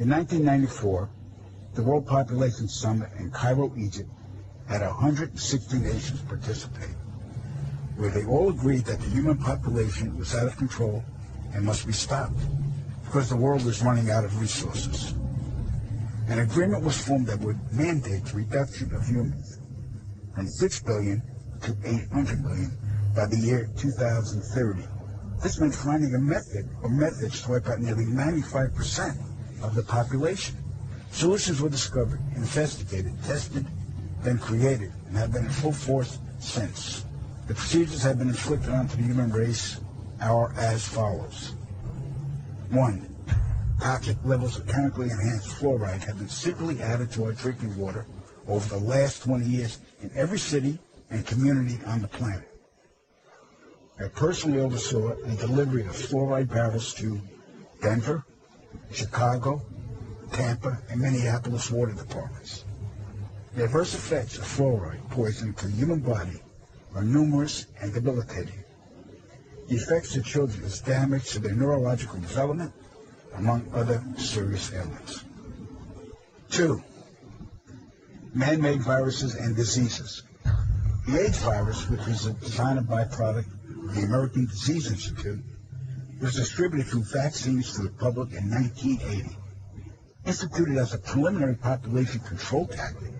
In 1994, the World Population Summit in Cairo, Egypt, had 160 nations participate, where they all agreed that the human population was out of control and must be stopped because the world was running out of resources. An agreement was formed that would mandate the reduction of humans from 6 billion to 800 million by the year 2030. This meant finding a method or methods to wipe out nearly 95% of the population. Solutions were discovered, investigated, tested, then created, and have been in full force since. The procedures have been inflicted onto the human race are as follows. 1. Toxic levels of chemically enhanced fluoride have been secretly added to our drinking water over the last 20 years in every city and community on the planet. I personally oversaw the delivery of fluoride barrels to Denver, Chicago, Tampa, and Minneapolis water departments. The adverse effects of fluoride poisoning to the human body are numerous and debilitating. The effects to children is damage to their neurological development, among other serious ailments. 2. Man-made viruses and diseases. The AIDS virus, which was a designer byproduct of the American Disease Institute, was distributed through vaccines to the public in 1980. Instituted as a preliminary population control tactic,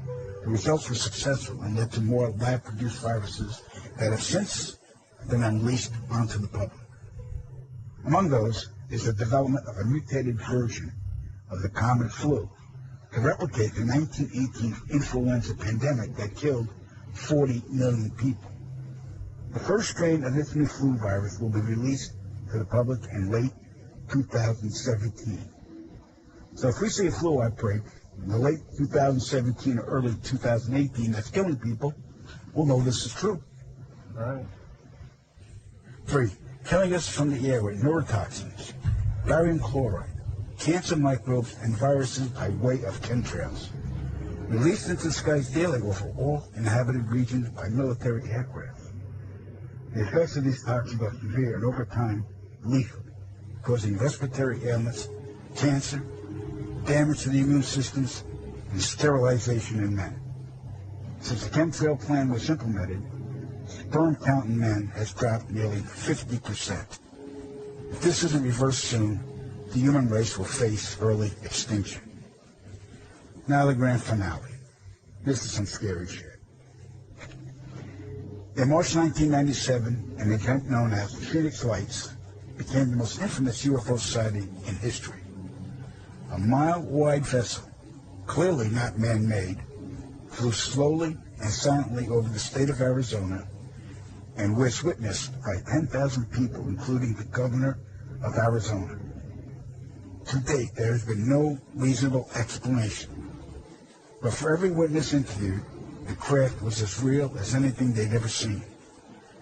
the results were successful and led to more lab-produced viruses that have since been unleashed onto the public. Among those is the development of a mutated version of the common flu to replicate the 1918 influenza pandemic that killed 40 million people. The first strain of this new flu virus will be released to the public in late 2017. So if we see a flu outbreak in the late 2017 or early 2018 that's killing people, we'll know this is true. All right. 3. Killing us from the air with neurotoxins, barium chloride, cancer microbes, and viruses by way of chemtrails, released into the skies daily over all inhabited regions by military aircraft. The effects of these toxins are severe and over time lethal, causing respiratory ailments, cancer, damage to the immune systems, and sterilization in men. Since the chemtrail plan was implemented, sperm count in men has dropped nearly 50%. If this isn't reversed soon, the human race will face early extinction. Now the grand finale. This is some scary shit. In March 1997, an event known as the Phoenix Lights became the most infamous UFO sighting in history. A mile-wide vessel, clearly not man-made, flew slowly and silently over the state of Arizona and was witnessed by 10,000 people, including the governor of Arizona. To date, there has been no reasonable explanation. But for every witness interviewed, the craft was as real as anything they'd ever seen.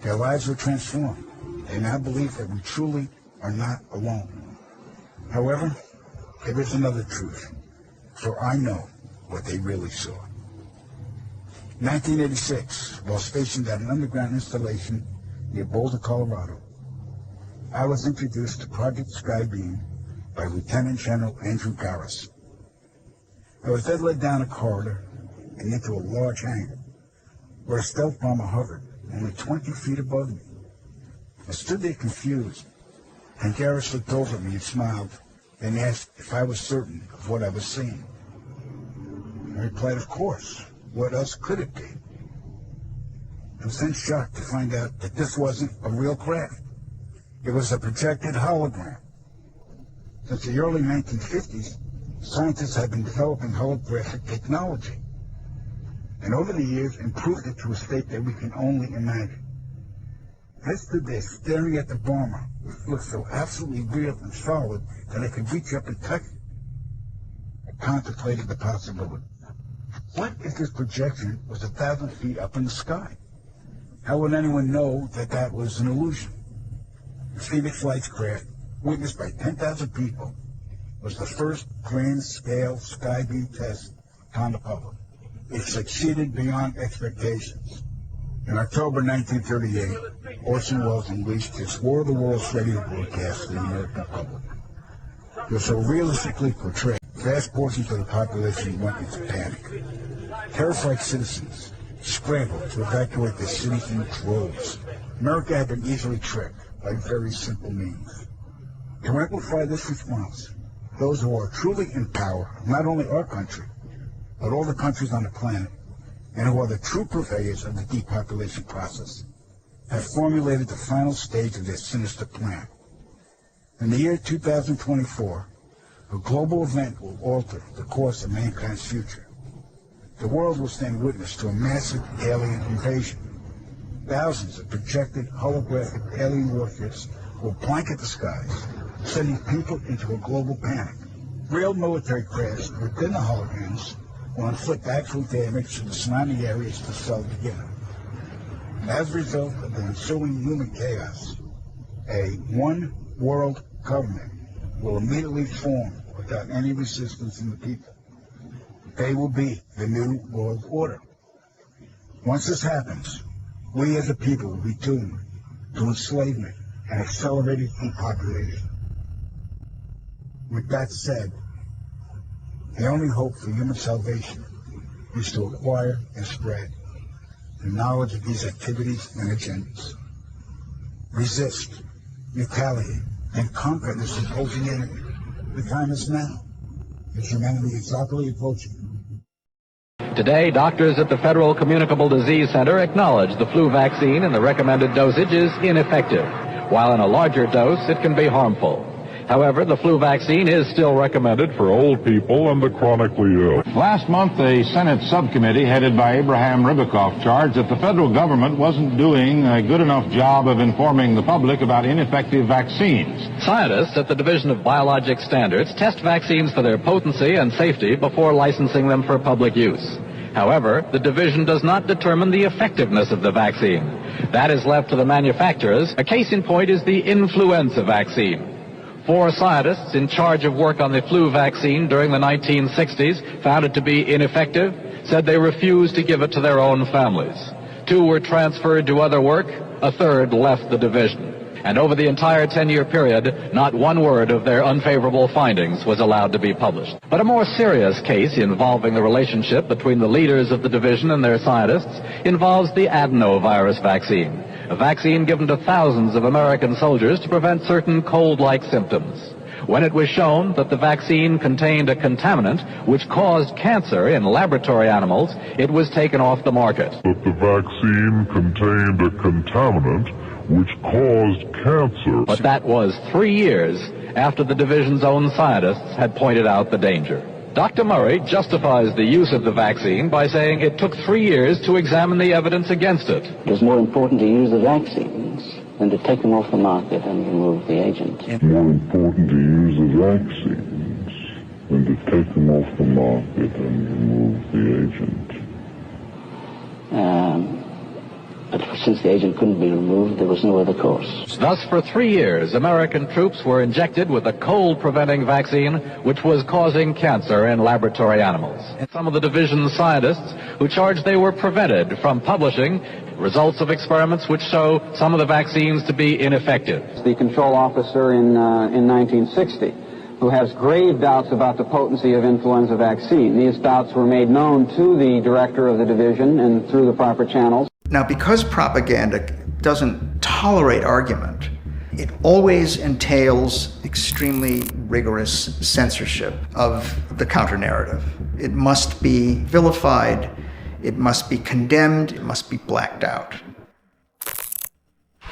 Their lives were transformed. They now believe that we truly are not alone. However, there is another truth, for I know what they really saw. 1986, while stationed at an underground installation near Boulder, Colorado, I was introduced to Project Skybeam by Lieutenant General Andrew Garris. I was then led down a corridor and into a large hangar, where a stealth bomber hovered only 20 feet above me. I stood there confused, and Garris looked over at me and smiled, then asked if I was certain of what I was seeing. I replied, of course. What else could it be? I was then shocked to find out that this wasn't a real craft. It was a projected hologram. Since the early 1950s, scientists have been developing holographic technology, and over the years improved it to a state that we can only imagine. I stood there staring at the bomber, which looked so absolutely real and solid that I could reach up and touch it. I contemplated the possibility. What if this projection was 1,000 feet up in the sky? How would anyone know that that was an illusion? The Phoenix Lights craft, witnessed by 10,000 people, was the first grand-scale skybeam test on the public. It succeeded beyond expectations. In October 1938, Orson Welles unleashed his War of the Worlds radio broadcast to the American public. It was so realistically portrayed vast portions of the population went into panic. Terrified citizens scrambled to evacuate their cities in droves. America had been easily tricked by very simple means. To amplify this response, those who are truly in power, not only our country, but all the countries on the planet, and who are the true purveyors of the depopulation process, have formulated the final stage of their sinister plan. In the year 2024, a global event will alter the course of mankind's future. The world will stand witness to a massive alien invasion. Thousands of projected holographic alien warships will blanket the skies, sending people into a global panic. Real military crafts within the holograms will inflict actual damage to the surrounding areas to sell together. And as a result of the ensuing human chaos, a one-world government will immediately form without any resistance from the people. They will be the new world order. Once this happens, we as a people will be doomed to enslavement and accelerated depopulation. With that said, the only hope for human salvation is to acquire and spread the knowledge of these activities and agendas. Resist, retaliate, and conquer this opposing enemy. The time is now, as humanity is rapidly approaching. Today, doctors at the Federal Communicable Disease Center acknowledge the flu vaccine in the recommended dosage is ineffective, while in a larger dose it can be harmful. However, the flu vaccine is still recommended for old people and the chronically ill. Last month, a Senate subcommittee headed by Abraham Ribicoff charged that the federal government wasn't doing a good enough job of informing the public about ineffective vaccines. Scientists at the Division of Biologic Standards test vaccines for their potency and safety before licensing them for public use. However, the division does not determine the effectiveness of the vaccine. That is left to the manufacturers. A case in point is the influenza vaccine. 4 scientists in charge of work on the flu vaccine during the 1960s found it to be ineffective, said they refused to give it to their own families. 2 were transferred to other work, a third left the division. And over the entire 10-year period, not one word of their unfavorable findings was allowed to be published. But a more serious case involving the relationship between the leaders of the division and their scientists involves the adenovirus vaccine, a vaccine given to thousands of American soldiers to prevent certain cold-like symptoms. When it was shown that the vaccine contained a contaminant which caused cancer in laboratory animals, it was taken off the market. That the vaccine contained a contaminant which caused cancer. But that was 3 years after the division's own scientists had pointed out the danger. Dr. Murray justifies the use of the vaccine by saying it took 3 years to examine the evidence against it. It was more important to use the vaccines than to take them off the market and remove the agent. It's more important to use the vaccines than to take them off the market and remove the agent. But since the agent couldn't be removed, there was no other course. Thus, for 3 years, American troops were injected with a cold-preventing vaccine which was causing cancer in laboratory animals. And some of the division's scientists who charged they were prevented from publishing results of experiments which show some of the vaccines to be ineffective. The control officer in 1960 who has grave doubts about the potency of influenza vaccine. These doubts were made known to the director of the division and through the proper channels. Now, because propaganda doesn't tolerate argument, it always entails extremely rigorous censorship of the counter-narrative. It must be vilified, it must be condemned, it must be blacked out.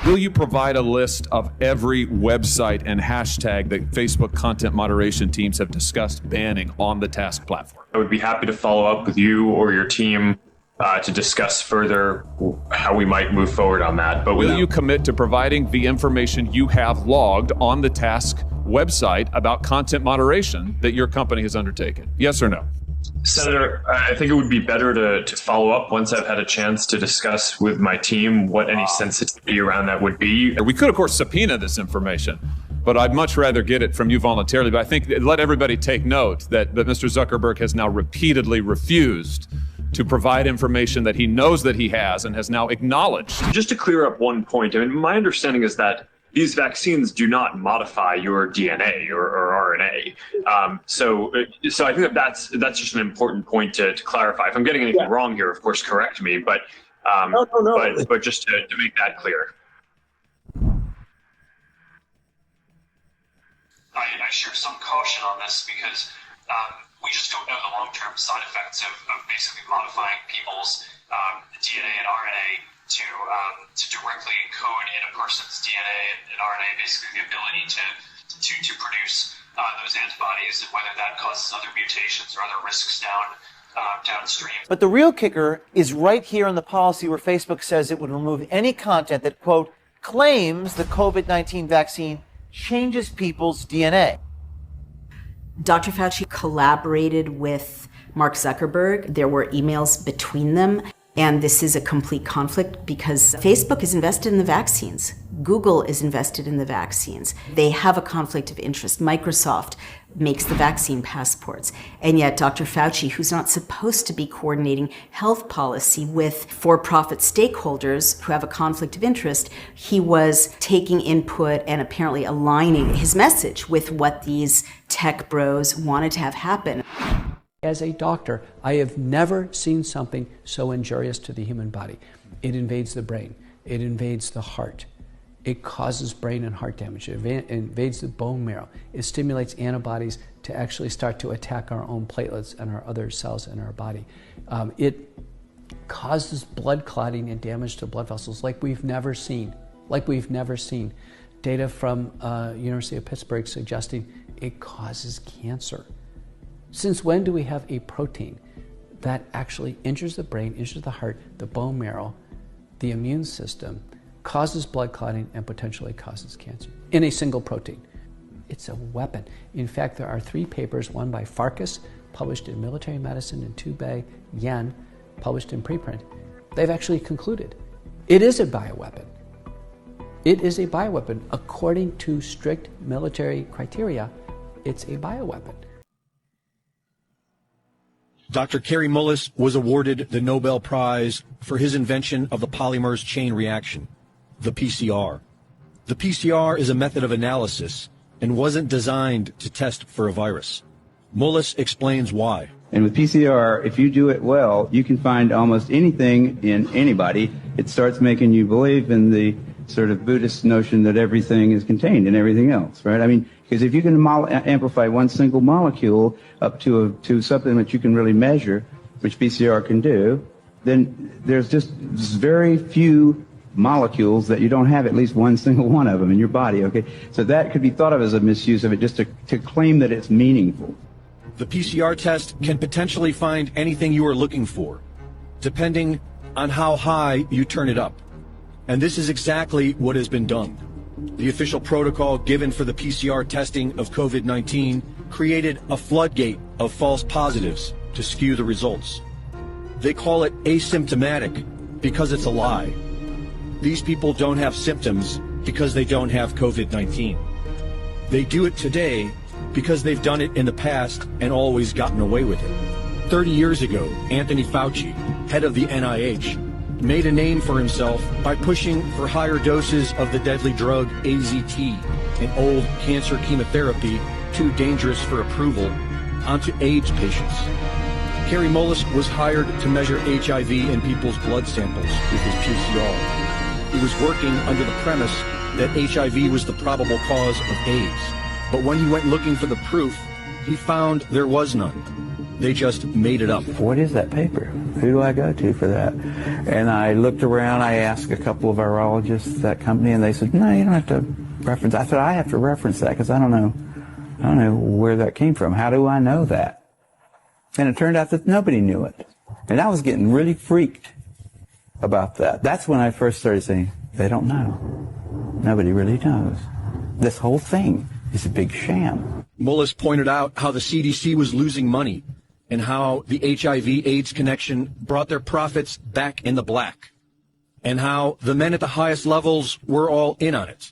Will you provide a list of every website and hashtag that Facebook content moderation teams have discussed banning on the Task platform? I would be happy to follow up with you or your team to discuss further how we might move forward on that. But will you commit to providing the information you have logged on the Task website about content moderation that your company has undertaken? Yes or no? Senator, I think it would be better to follow up once I've had a chance to discuss with my team what any sensitivity around that would be. We could, of course, subpoena this information, but I'd much rather get it from you voluntarily. But I think let everybody take note that Mr. Zuckerberg has now repeatedly refused to provide information that he knows that he has and has now acknowledged. Just to clear up one point, I mean, my understanding is that these vaccines do not modify your DNA or RNA. So I think that's just an important point to clarify. If I'm getting anything wrong here, of course, correct me. But but just to make that clear. I share some caution on this because we just don't know the long-term side effects of basically modifying people's DNA and RNA to directly encode in a person's DNA and RNA, basically the ability to produce those antibodies, and whether that causes other mutations or other risks downstream. But the real kicker is right here in the policy where Facebook says it would remove any content that, quote, claims the COVID-19 vaccine changes people's DNA. Dr. Fauci collaborated with Mark Zuckerberg. There were emails between them. And this is a complete conflict because Facebook is invested in the vaccines. Google is invested in the vaccines. They have a conflict of interest. Microsoft makes the vaccine passports. And yet Dr. Fauci, who's not supposed to be coordinating health policy with for-profit stakeholders who have a conflict of interest, he was taking input and apparently aligning his message with what these tech bros wanted to have happen. As a doctor, I have never seen something so injurious to the human body. It invades the brain. It invades the heart. It causes brain and heart damage. It invades the bone marrow. It stimulates antibodies to actually start to attack our own platelets and our other cells in our body. It causes blood clotting and damage to blood vessels like we've never seen. Data from University of Pittsburgh suggesting it causes cancer. Since when do we have a protein that actually injures the brain, injures the heart, the bone marrow, the immune system, causes blood clotting, and potentially causes cancer in a single protein? It's a weapon. In fact, there are 3 papers, one by Vaccs, published in Military Medicine, and 2 by Yen, published in preprint. They've actually concluded it is a bioweapon. It is a bioweapon. According to strict military criteria, it's a bioweapon. Dr. Kary Mullis was awarded the Nobel Prize for his invention of the polymerase chain reaction, the PCR. The PCR is a method of analysis and wasn't designed to test for a virus. Mullis explains why. And with PCR, if you do it well, you can find almost anything in anybody. It starts making you believe in the sort of Buddhist notion that everything is contained in everything else, right? I mean, because if you can amplify one single molecule up to something that you can really measure, which PCR can do, then there's just very few molecules that you don't have at least one single one of them in your body, okay? So that could be thought of as a misuse of it, just to claim that it's meaningful. The PCR test can potentially find anything you are looking for, depending on how high you turn it up. And this is exactly what has been done. The official protocol given for the PCR testing of COVID-19 created a floodgate of false positives to skew the results. They call it asymptomatic because it's a lie. These people don't have symptoms because they don't have COVID-19. They do it today because they've done it in the past and always gotten away with it. 30 years ago, Anthony Fauci, head of the NIH, made a name for himself by pushing for higher doses of the deadly drug AZT, an old cancer chemotherapy too dangerous for approval, onto AIDS patients. Kary Mullis was hired to measure HIV in people's blood samples with his PCR. He was working under the premise that HIV was the probable cause of AIDS. But when he went looking for the proof, he found there was none. They just made it up. What is that paper? Who do I go to for that? And I looked around, I asked a couple of virologists at that company, and they said, no, you don't have to reference. I said, I have to reference that because I don't know where that came from. How do I know that? And it turned out that nobody knew it. And I was getting really freaked about that. That's when I first started saying, they don't know. Nobody really knows. This whole thing is a big sham. Mullis pointed out how the CDC was losing money and how the HIV-AIDS connection brought their profits back in the black, and how the men at the highest levels were all in on it.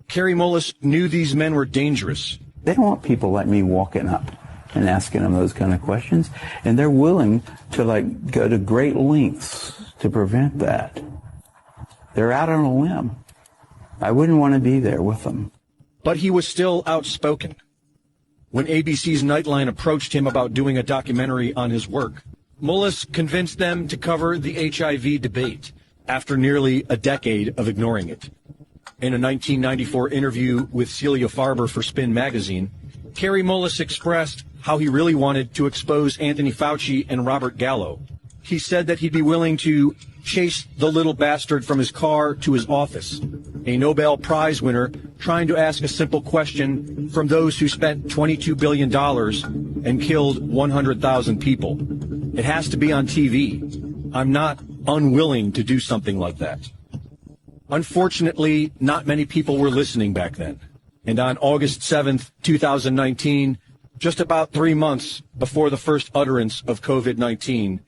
Kary Mullis knew these men were dangerous. They don't want people like me walking up and asking them those kind of questions, and they're willing to go to great lengths to prevent that. They're out on a limb. I wouldn't want to be there with them. But he was still outspoken. When ABC's Nightline approached him about doing a documentary on his work, Mullis convinced them to cover the HIV debate after nearly a decade of ignoring it. In a 1994 interview with Celia Farber for Spin magazine, Kerry Mullis expressed how he really wanted to expose Anthony Fauci and Robert Gallo. He said that he'd be willing to chase the little bastard from his car to his office, a Nobel Prize winner trying to ask a simple question from those who spent $22 billion and killed 100,000 people. It has to be on TV. I'm not unwilling to do something like that. Unfortunately, not many people were listening back then. And on August 7th, 2019, just about 3 months before the first utterance of COVID-19,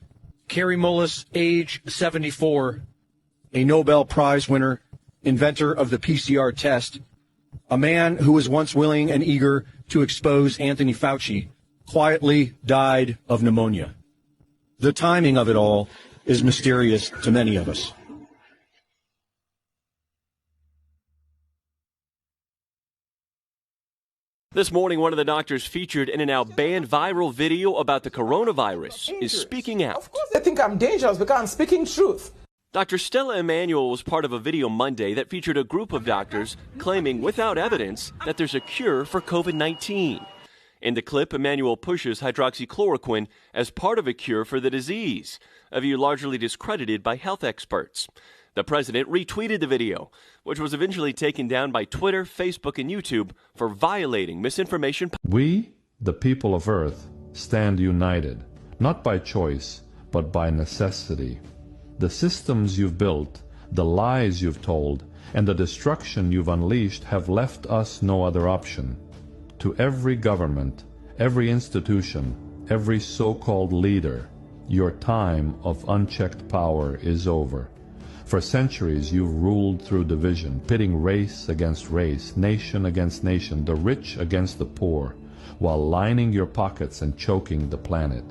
Kerry Mullis, age 74, a Nobel Prize winner, inventor of the PCR test, a man who was once willing and eager to expose Anthony Fauci, quietly died of pneumonia. The timing of it all is mysterious to many of us. This morning, one of the doctors featured in a now banned viral video about the coronavirus is speaking out. Of course they think I'm dangerous because I'm speaking truth. Dr. Stella Emanuel was part of a video Monday that featured a group of doctors claiming without evidence that there's a cure for COVID-19. In the clip, Emanuel pushes hydroxychloroquine as part of a cure for the disease, a view largely discredited by health experts. The president retweeted the video, which was eventually taken down by Twitter, Facebook, and YouTube for violating misinformation. We, the people of Earth, stand united, not by choice, but by necessity. The systems you've built, the lies you've told, and the destruction you've unleashed have left us no other option. To every government, every institution, every so-called leader, your time of unchecked power is over. For centuries you've ruled through division, pitting race against race, nation against nation, the rich against the poor, while lining your pockets and choking the planet.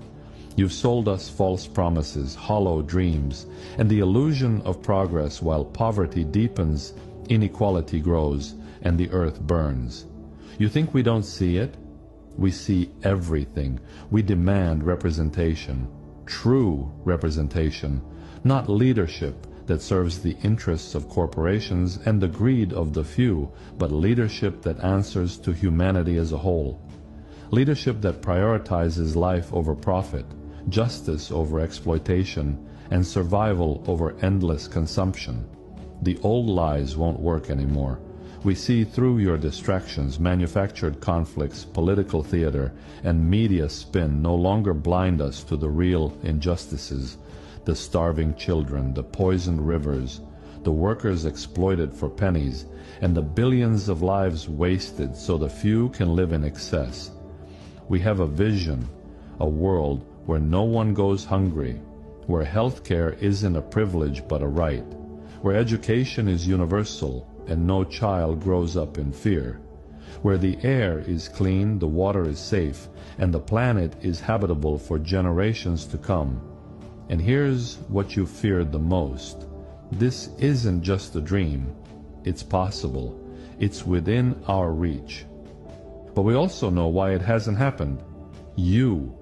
You've sold us false promises, hollow dreams, and the illusion of progress while poverty deepens, inequality grows, and the earth burns. You think we don't see it? We see everything. We demand representation, true representation, not leadership that serves the interests of corporations and the greed of the few, but leadership that answers to humanity as a whole. Leadership that prioritizes life over profit, justice over exploitation, and survival over endless consumption. The old lies won't work anymore. We see through your distractions, manufactured conflicts, political theater, and media spin no longer blind us to the real injustices. The starving children, the poisoned rivers, the workers exploited for pennies, and the billions of lives wasted so the few can live in excess. We have a vision, a world where no one goes hungry, where health care isn't a privilege but a right, where education is universal and no child grows up in fear, where the air is clean, the water is safe, and the planet is habitable for generations to come. And here's what you feared the most. This isn't just a dream. It's possible. It's within our reach. But we also know why it hasn't happened. You,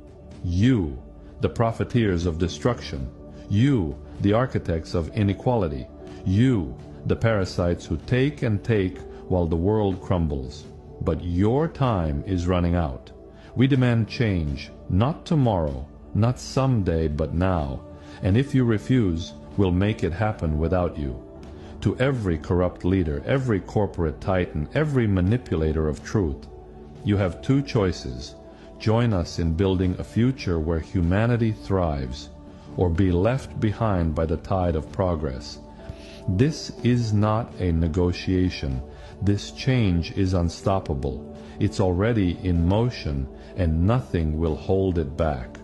the profiteers of destruction. You, the architects of inequality. You, the parasites who take and take while the world crumbles. But your time is running out. We demand change, not tomorrow, not someday, but now. And if you refuse, we'll make it happen without you. To every corrupt leader, every corporate titan, every manipulator of truth, you have two choices. Join us in building a future where humanity thrives, or be left behind by the tide of progress. This is not a negotiation. This change is unstoppable. It's already in motion, and nothing will hold it back.